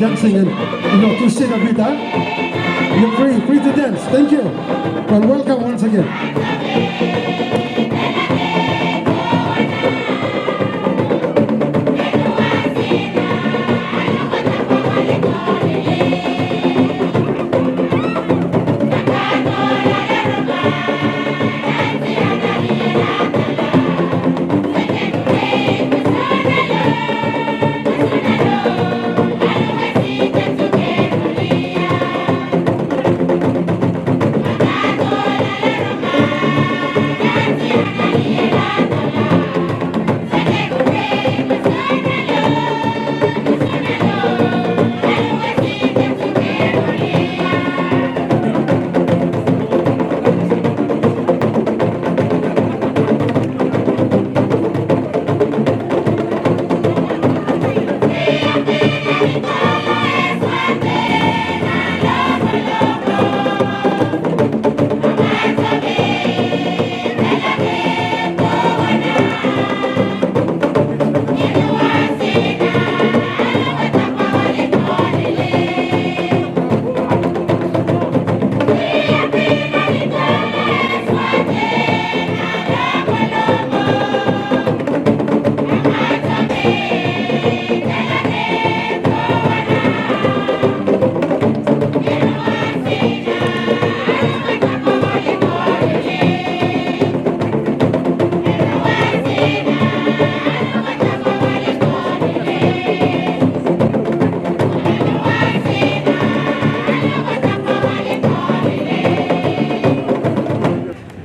dancing and, to sing a bit, huh? You're free to dance. Thank you. Well, welcome once again.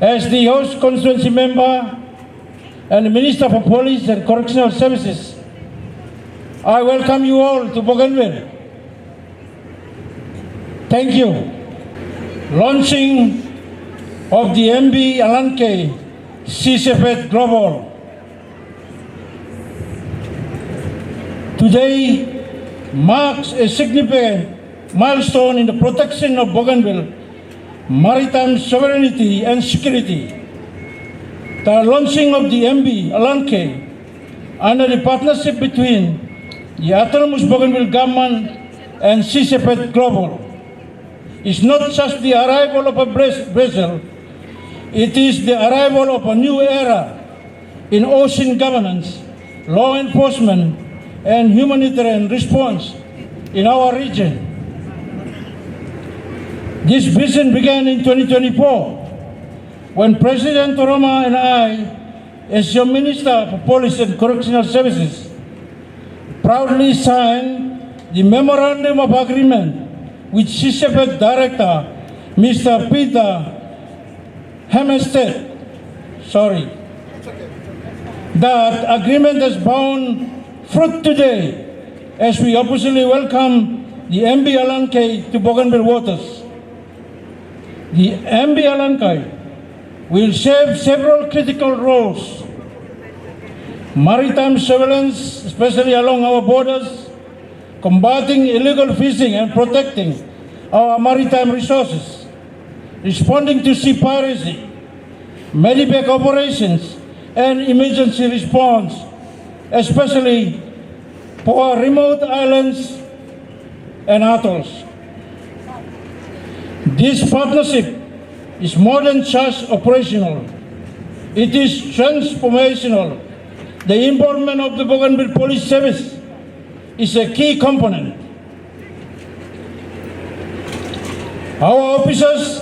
As the host constituency member and Minister for Police and Correctional Services, I welcome you all to Bougainville. Thank you. Launching of the MV Alenke CCFET Global. Today marks a significant milestone in the protection of Bougainville maritime sovereignty and security. The launching of the MV Alenke under the partnership between the autonomous Bougainville government and CCFET Global is not just the arrival of a vessel, it is the arrival of a new era in ocean governance, law enforcement, and humanitarian response in our region. This vision began in 2024 when President Toroma and I, as your Minister for Police and Correctional Services, proudly signed the Memorandum of Agreement with CCFET Director, Mr. Peter Hemestead. That agreement has borne fruit today as we officially welcome the MV Alenke to Bougainville waters. The MV Alenke will serve several critical roles: maritime surveillance, especially along our borders, combating illegal fishing and protecting our maritime resources, responding to sea piracy, medevac operations, and emergency response, especially for our remote islands and atolls. This partnership is more than just operational. It is transformational. The involvement of the Bougainville Police Service is a key component. Our officers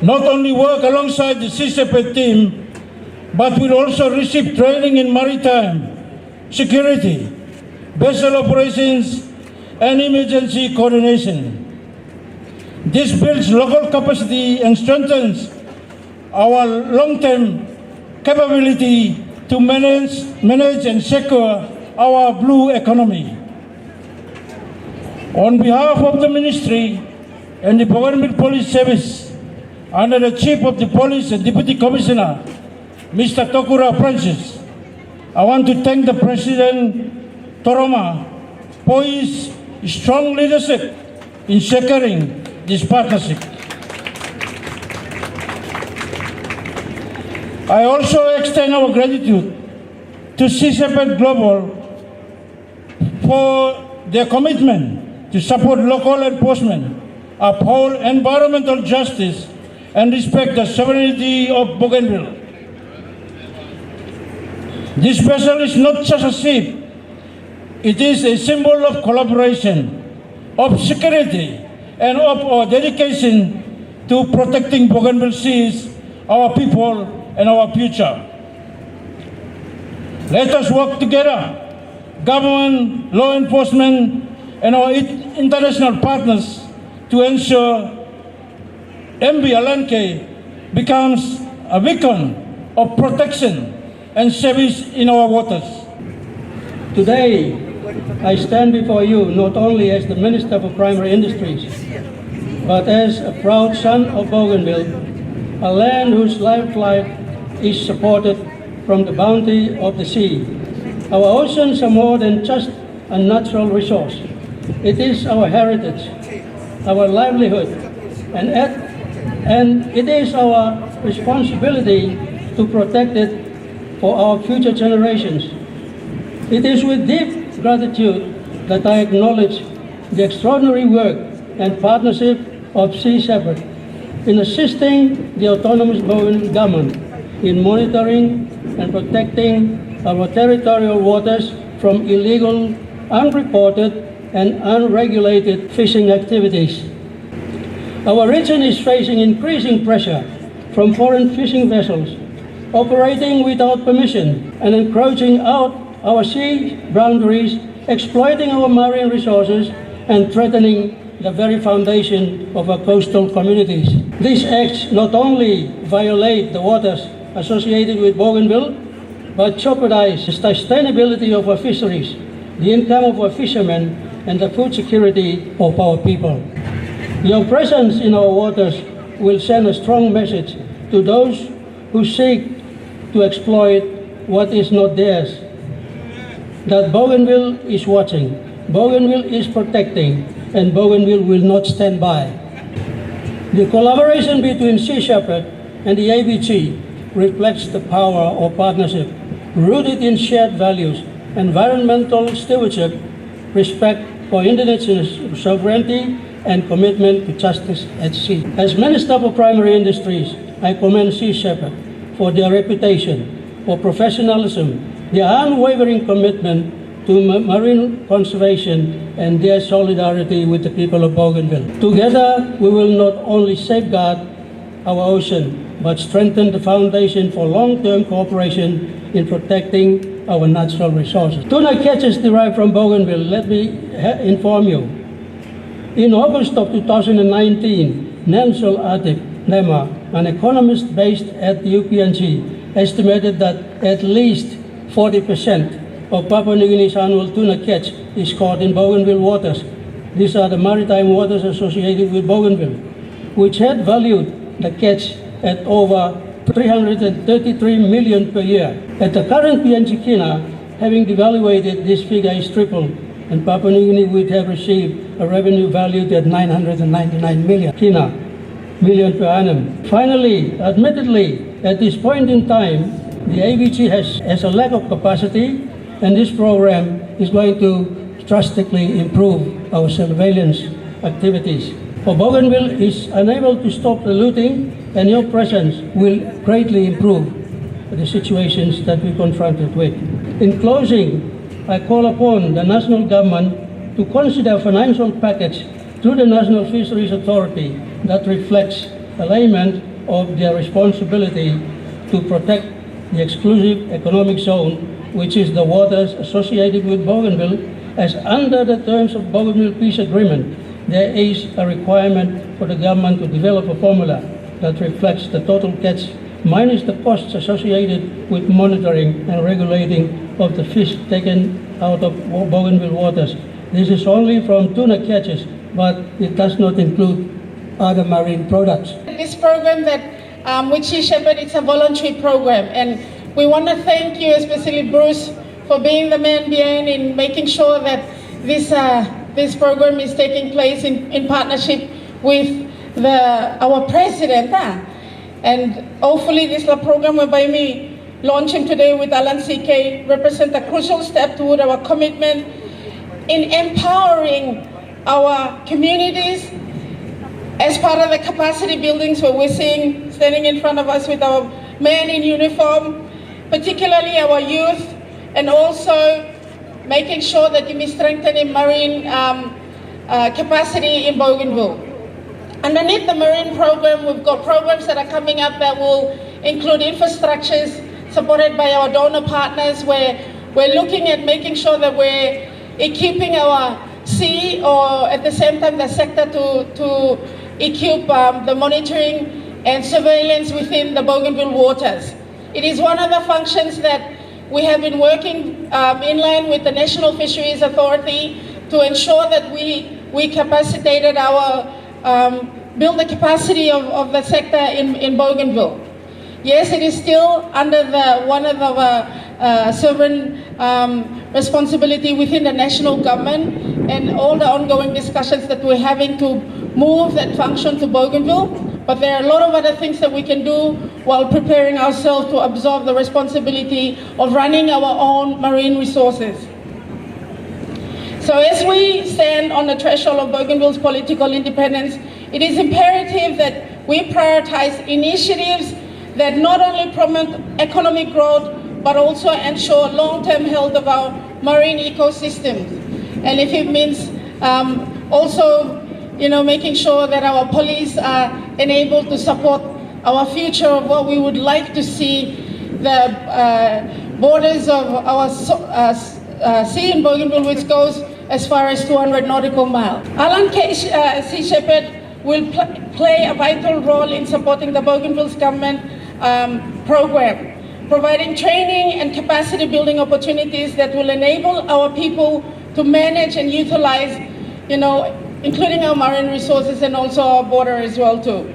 not only work alongside the CCFET team, but will also receive training in maritime security, vessel operations, and emergency coordination. This builds local capacity and strengthens our long-term capability to manage and secure our blue economy. On behalf of the Ministry and the Bougainville Police Service, under the Chief of the Police and Deputy Commissioner, Mr. Tokura Francis, I want to thank the President Toroma for his strong leadership in securing this partnership. I also extend our gratitude to CCFET Global for their commitment to support local enforcement, uphold environmental justice, and respect the sovereignty of Bougainville. This vessel is not just a ship, it is a symbol of collaboration, of security, and of our dedication to protecting Bougainville seas, our people, and our future. Let us work together, government, law enforcement, and our international partners to ensure MV Alenke becomes a beacon of protection and service in our waters. Today, I stand before you not only as the Minister for Primary Industries, but as a proud son of Bougainville, a land whose lifeline is supported from the bounty of the sea. Our oceans are more than just a natural resource. It is our heritage, our livelihood, and it is our responsibility to protect it for our future generations. It is with deep gratitude that I acknowledge the extraordinary work and partnership of Sea Shepherd in assisting the autonomous Bougainville government in monitoring and protecting our territorial waters from illegal, unreported, and unregulated fishing activities. Our region is facing increasing pressure from foreign fishing vessels operating without permission and encroaching out our sea boundaries, exploiting our marine resources, and threatening the very foundation of our coastal communities. These acts not only violate the waters associated with Bougainville, but jeopardize the sustainability of our fisheries, the income of our fishermen, and the food security of our people. Your presence in our waters will send a strong message to those who seek to exploit what is not theirs, that Bougainville is watching, Bougainville is protecting, and Bougainville will not stand by. The collaboration between Sea Shepherd and the ABG reflects the power of partnership rooted in shared values, environmental stewardship, respect for indigenous sovereignty, and commitment to justice at sea. As Minister for Primary Industries, I commend Sea Shepherd for their reputation, for professionalism, their unwavering commitment to marine conservation, and their solidarity with the people of Bougainville. Together, we will not only safeguard our ocean, but strengthen the foundation for long-term cooperation in protecting our natural resources. Tuna catches derived from Bougainville, let me inform you. In August of 2019, Nensol Atik Nema, an economist based at the UPNG, estimated that at least 40% of Papua New Guinea's annual tuna catch is caught in Bougainville waters. These are the maritime waters associated with Bougainville, which had valued the catch at over 333 million per year. At the current PNG kina, having devaluated, this figure is triple, and Papua New Guinea would have received a revenue valued at 999 million kina, million per annum. Finally, admittedly, at this point in time, the ABG has a lack of capacity, and this program is going to drastically improve our surveillance activities. For Bougainville is unable to stop the looting, and your presence will greatly improve the situations that we confronted with. In closing, I call upon the national government to consider a financial package through the National Fisheries Authority that reflects alignment of their responsibility to protect the exclusive economic zone, which is the waters associated with Bougainville, as under the terms of Bougainville Peace Agreement, there is a requirement for the government to develop a formula that reflects the total catch minus the costs associated with monitoring and regulating of the fish taken out of Bougainville waters. This is only from tuna catches, but it does not include other marine products. This program that with Sea Shepherd, it's a voluntary program, and we want to thank you, especially Bruce, for being the man behind in making sure that this program is taking place in partnership with our president. And hopefully this program whereby we launching today with Alan CK represent a crucial step toward our commitment in empowering our communities as part of the capacity buildings where we're seeing standing in front of us with our men in uniform, particularly our youth, and also making sure that we strengthen in marine capacity in Bougainville. Underneath the marine program, we've got programs that are coming up that will include infrastructures supported by our donor partners, where we're looking at making sure that we're equipping our sea, or at the same time the sector, to equip the monitoring and surveillance within the Bougainville waters. It is one of the functions that we have been working in line with the National Fisheries Authority to ensure that we capacitated our, build the capacity of the sector in Bougainville. Yes, it is still under one of our sovereign responsibility within the national government, and all the ongoing discussions that we're having to move that function to Bougainville. But there are a lot of other things that we can do while preparing ourselves to absorb the responsibility of running our own marine resources. So as we stand on the threshold of Bougainville's political independence, it is imperative that we prioritize initiatives that not only promote economic growth, but also ensure long-term health of our marine ecosystems. And if it means also, making sure that our police are enabled to support our future of what we would like to see the borders of our sea in Bougainville, which goes as far as 200 nautical miles. Alenke Sea Shepherd will play a vital role in supporting the Bougainville's government program, providing training and capacity building opportunities that will enable our people to manage and utilize, including our marine resources and also our border as well too.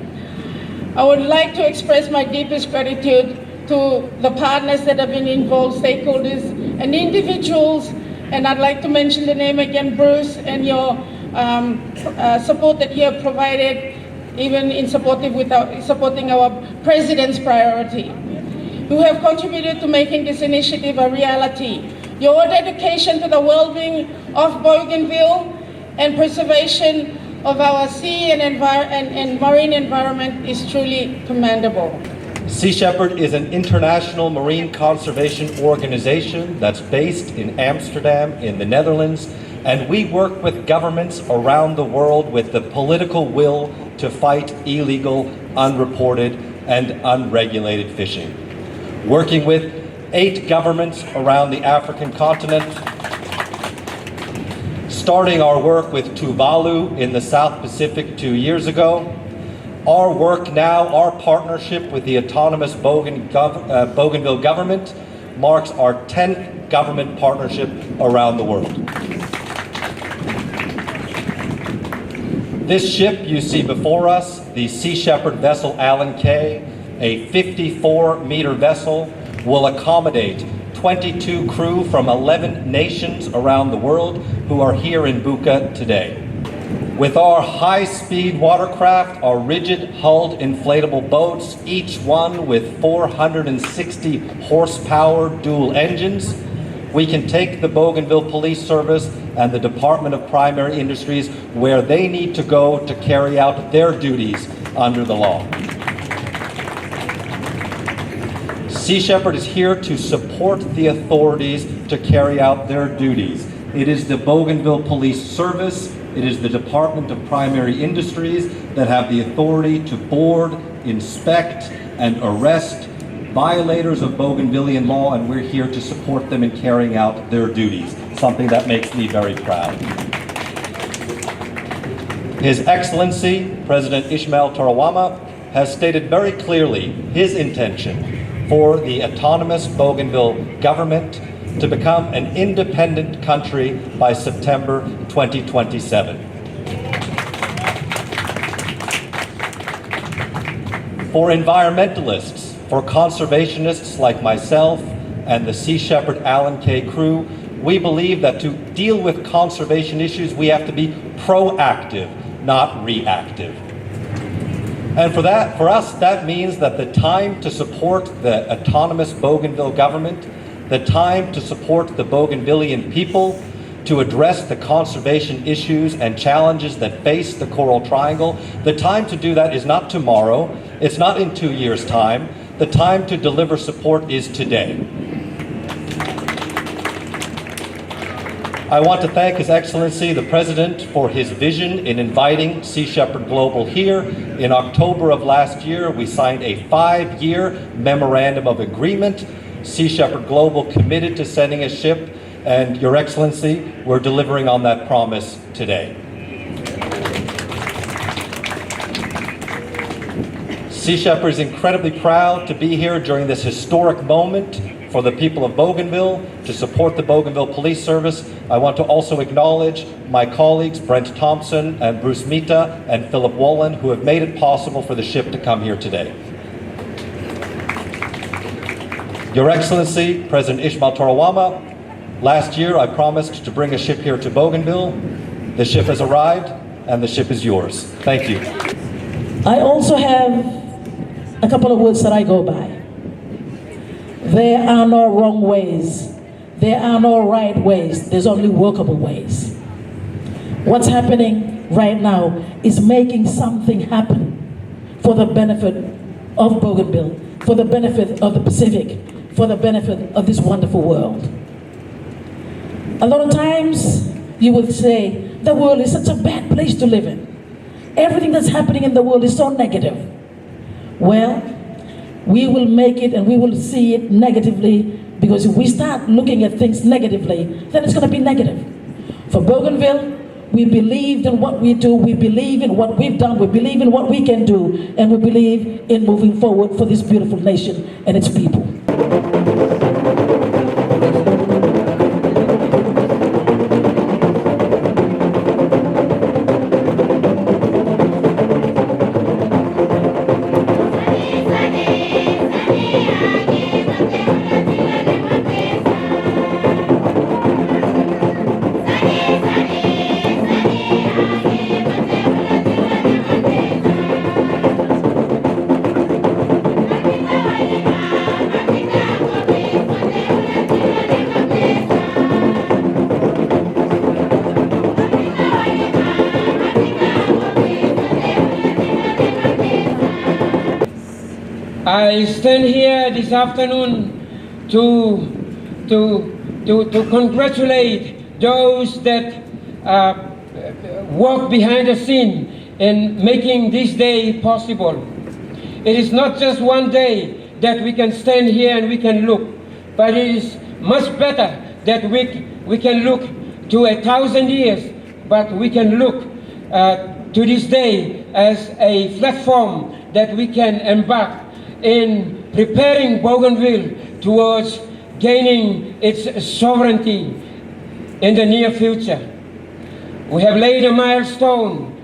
I would like to express my deepest gratitude to the partners that have been involved, stakeholders and individuals, and I'd like to mention the name again, Bruce, and your support that you have provided, even in supporting our President's priority, who have contributed to making this initiative a reality. Your dedication to the well-being of Bougainville and preservation of our sea and marine environment is truly commendable. Sea Shepherd is an international marine conservation organization that's based in Amsterdam in the Netherlands, and we work with governments around the world with the political will to fight illegal, unreported, and unregulated fishing. Working with 8 governments around the African continent, starting our work with Tuvalu in the South Pacific 2 years ago. Our work now, our partnership with the autonomous Bougainville government marks our 10th government partnership around the world. This ship you see before us, the Sea Shepherd vessel Alenke, a 54-meter vessel, will accommodate 22 crew from 11 nations around the world who are here in Buka today. With our high-speed watercraft, our rigid-hulled inflatable boats, each one with 460 horsepower dual engines, we can take the Bougainville Police Service and the Department of Primary Industries where they need to go to carry out their duties under the law. Sea Shepherd is here to support the authorities to carry out their duties. It is the Bougainville Police Service, it is the Department of Primary Industries that have the authority to board, inspect, and arrest violators of Bougainvillian law, and we're here to support them in carrying out their duties, something that makes me very proud. His Excellency, President Ismail Tarawama, has stated very clearly his intention for the autonomous Bougainville government to become an independent country by September 2027. For environmentalists, for conservationists like myself and the Sea Shepherd Alenke crew, we believe that to deal with conservation issues, we have to be proactive, not reactive. And for us, that means that the time to support the autonomous Bougainville government, the time to support the Bougainvillian people, to address the conservation issues and challenges that face the Coral Triangle. The time to do that is not tomorrow, it's not in 2 years' time. The time to deliver support is today. I want to thank His Excellency the President for his vision in inviting Sea Shepherd Global here. In October of last year, we signed a 5-year memorandum of agreement. Sea Shepherd Global committed to sending a ship, and Your Excellency, we're delivering on that promise today. Sea Shepherd is incredibly proud to be here during this historic moment for the people of Bougainville, to support the Bougainville Police Service. I want to also acknowledge my colleagues Brent Thompson and Bruce Mita and Philip Wollen, who have made it possible for the ship to come here today. Your Excellency, President Ismail Torawama, last year I promised to bring a ship here to Bougainville. The ship has arrived and the ship is yours. Thank you. I also have a couple of words that I go by. There are no wrong ways. There are no right ways. There's only workable ways. What's happening right now is making something happen for the benefit of Bougainville, for the benefit of the Pacific, for the benefit of this wonderful world. A lot of times you will say, the world is such a bad place to live in. Everything that's happening in the world is so negative. Well, we will make it and we will see it negatively, because if we start looking at things negatively, then it's going to be negative. For Bougainville, we believed in what we do, we believe in what we've done, we believe in what we can do, and we believe in moving forward for this beautiful nation and its people. I stand here this afternoon to congratulate those that work behind the scene in making this day possible. It is not just one day that we can stand here and we can look, but it is much better that we can look to 1,000 years, but we can look to this day as a platform that we can embark in preparing Bougainville towards gaining its sovereignty in the near future. We have laid a milestone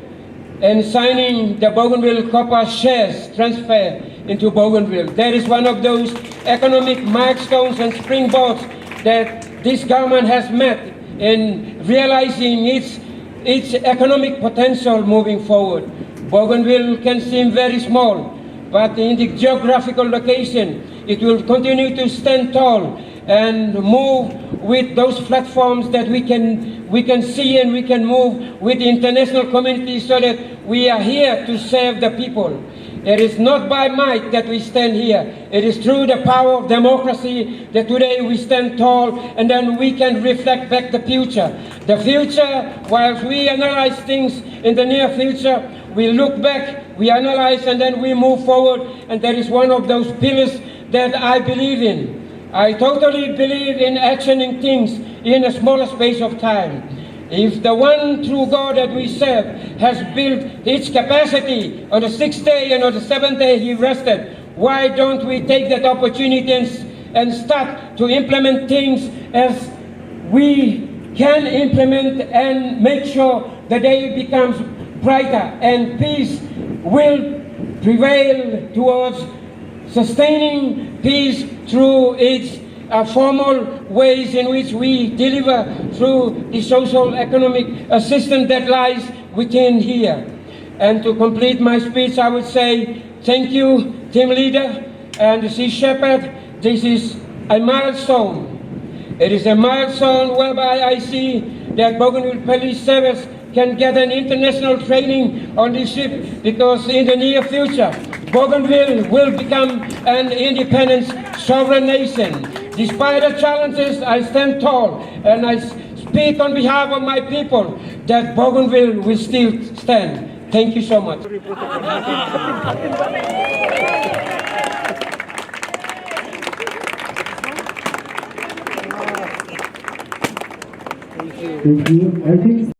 in signing the Bougainville Copper shares transfer into Bougainville. That is one of those economic milestones and springboards that this government has met in realizing its economic potential moving forward. Bougainville can seem very small, but in the geographical location, it will continue to stand tall and move with those platforms that we can see, and we can move with the international community, so that we are here to serve the people. It is not by might that we stand here. It is through the power of democracy that today we stand tall, and then we can reflect back the future. The future, whilst we analyze things in the near future, we look back, we analyze, and then we move forward, and that is one of those pillars that I believe in. I totally believe in actioning things in a smaller space of time. If the one true God that we serve has built its capacity on the 6th day, and on the 7th day he rested, why don't we take that opportunity and start to implement things as we can implement, and make sure the day becomes brighter and peace will prevail towards sustaining peace through its formal ways in which we deliver through the social economic assistance that lies within here. And to complete my speech, I would say thank you, team leader and the Sea Shepherd. This is a milestone. It is a milestone whereby I see that Bougainville Police Service can get an international training on this ship, because in the near future, Bougainville will become an independent, sovereign nation. Despite the challenges, I stand tall and I speak on behalf of my people that Bougainville will still stand. Thank you so much. Thank you. I think